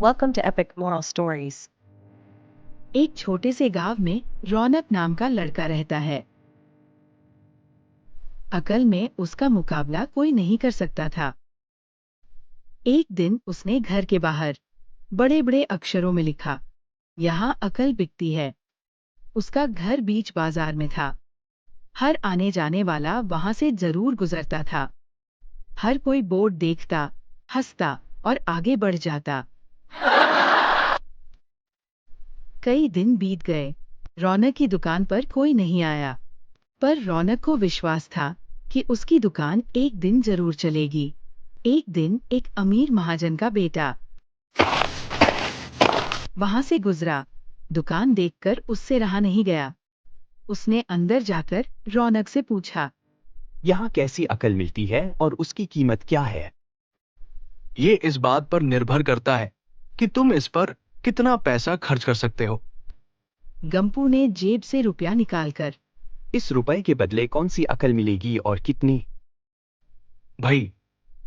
Welcome to Epic Moral Stories. एक छोटे से गांव में रौनक नाम का लड़का रहता है। अकल में उसका मुकाबला कोई नहीं कर सकता था। एक दिन उसने घर के बाहर बड़े बड़े अक्षरों में लिखा, यहाँ अकल बिकती है। उसका घर बीच बाजार में था। हर आने जाने वाला वहां से जरूर गुजरता था। हर कोई बोर्ड देखता, हंसता और आगे बढ़ जाता। कई दिन बीत गए। रौनक की दुकान पर कोई नहीं आया, पर रौनक को विश्वास था कि उसकी दुकान एक दिन जरूर चलेगी। एक दिन एक अमीर महाजन का बेटा वहां से गुजरा। दुकान देखकर उससे रहा नहीं गया। उसने अंदर जाकर रौनक से पूछा, यहाँ कैसी अकल मिलती है और उसकी कीमत क्या है? ये इस बात पर निर्भर करता है कि तुम इस पर कितना पैसा खर्च कर सकते हो। गंपू ने जेब से रुपया निकालकर, इस रुपए के बदले कौन सी अकल मिलेगी और कितनी? भाई,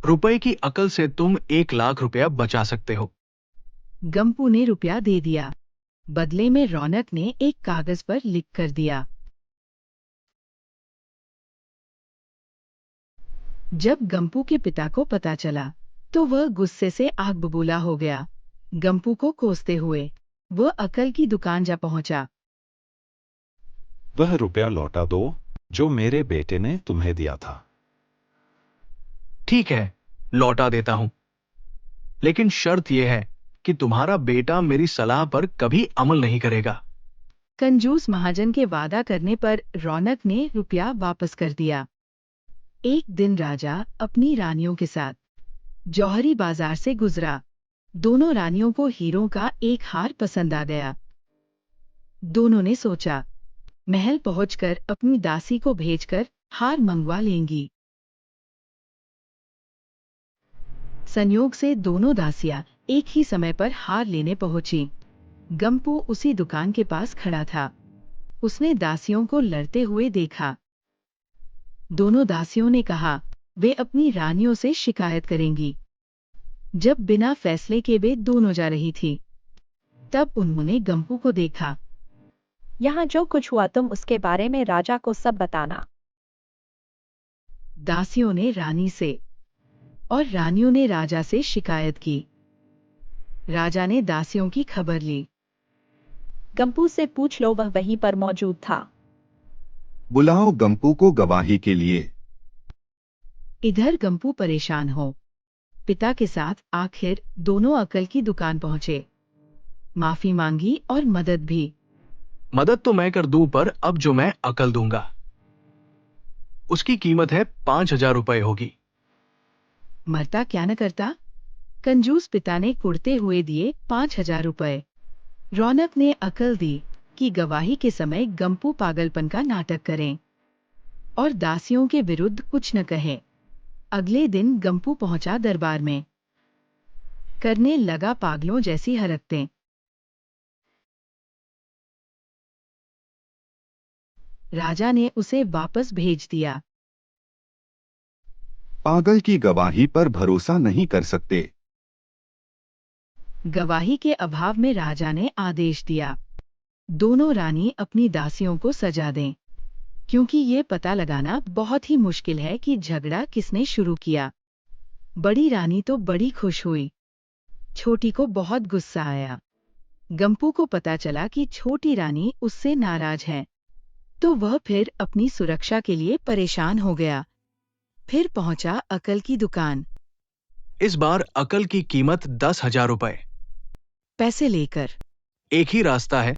रुपए की अकल से तुम 1 लाख रुपया बचा सकते हो। गंपू ने रुपया दे दिया। बदले में रौनक ने एक कागज पर लिख कर दिया। जब गंपू के पिता को पता चला तो वह गुस्से से आग बबूला हो गया। गंपू को कोसते हुए वह अकल की दुकान जा पहुंचा। वह रुपया लौटा दो जो मेरे बेटे ने तुम्हें दिया था। ठीक है, लौटा देता हूं, लेकिन शर्त यह है कि तुम्हारा बेटा मेरी सलाह पर कभी अमल नहीं करेगा। कंजूस महाजन के वादा करने पर रौनक ने रुपया वापस कर दिया। एक दिन राजा अपनी रानियों के साथ जौहरी बाजार से गुजरा। दोनों रानियों को हीरों का एक हार पसंद आ गया। दोनों ने सोचा, महल पहुंचकर अपनी दासी को भेजकर हार मंगवा लेंगी। संयोग से दोनों दासियां एक ही समय पर हार लेने पहुंची। गंपू उसी दुकान के पास खड़ा था। उसने दासियों को लड़ते हुए देखा। दोनों दासियों ने कहा वे अपनी रानियों से शिकायत करेंगी। जब बिना फैसले के वे दोनों जा रही थी, तब उन्होंने गंपू को देखा। यहाँ जो कुछ हुआ तुम उसके बारे में राजा को सब बताना। दासियों ने रानी से और रानियों ने राजा से शिकायत की। राजा ने दासियों की खबर ली। गंपू से पूछ लो, वह वहीं पर मौजूद था। बुलाओ गंपू को गवाही के लिए। इधर गंपू परेशान हो पिता के साथ आखिर दोनों अकल की दुकान पहुंचे। माफी मांगी और मदद भी। मदद तो मैं कर दूं, पर अब जो मैं अकल दूंगा उसकी कीमत है 5,000 रुपए होगी। मरता क्या न करता। कंजूस पिता ने कुड़ते हुए दिए 5,000 रुपए। रौनक ने अकल दी कि गवाही के समय गंपू पागलपन का नाटक करें और दासियों के विरुद्ध कुछ न कहें। अगले दिन गंपू पहुंचा दरबार में। करने लगा पागलों जैसी हरकतें। राजा ने उसे वापस भेज दिया। पागल की गवाही पर भरोसा नहीं कर सकते। गवाही के अभाव में राजा ने आदेश दिया, दोनों रानी अपनी दासियों को सजा दें, क्योंकि ये पता लगाना बहुत ही मुश्किल है कि झगड़ा किसने शुरू किया। बड़ी रानी तो बड़ी खुश हुई, छोटी को बहुत गुस्सा आया। गंपू को पता चला कि छोटी रानी उससे नाराज है, तो वह फिर अपनी सुरक्षा के लिए परेशान हो गया। फिर पहुंचा अकल की दुकान। इस बार अकल की कीमत 10,000 रुपए। पैसे लेकर एक ही रास्ता है,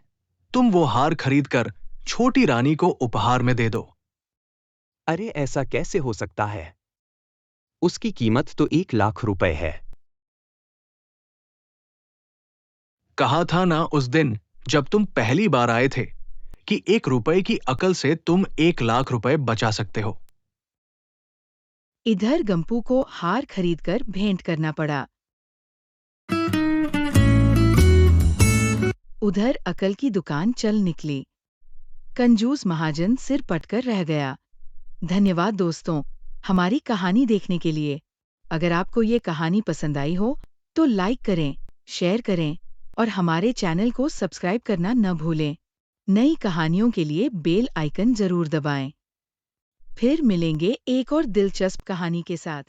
तुम वो हार खरीद कर छोटी रानी को उपहार में दे दो। अरे ऐसा कैसे हो सकता है? उसकी कीमत तो 1 लाख रुपए है। कहा था ना उस दिन जब तुम पहली बार आए थे कि 1 रुपए की अकल से तुम 1 लाख रुपए बचा सकते हो। इधर गंपू को हार खरीदकर भेंट करना पड़ा। उधर अकल की दुकान चल निकली। कंजूस महाजन सिर पटकर रह गया। धन्यवाद दोस्तों, हमारी कहानी देखने के लिए। अगर आपको ये कहानी पसंद आई हो तो लाइक करें, शेयर करें और हमारे चैनल को सब्सक्राइब करना न भूलें। नई कहानियों के लिए बेल आइकन जरूर दबाएं। फिर मिलेंगे एक और दिलचस्प कहानी के साथ।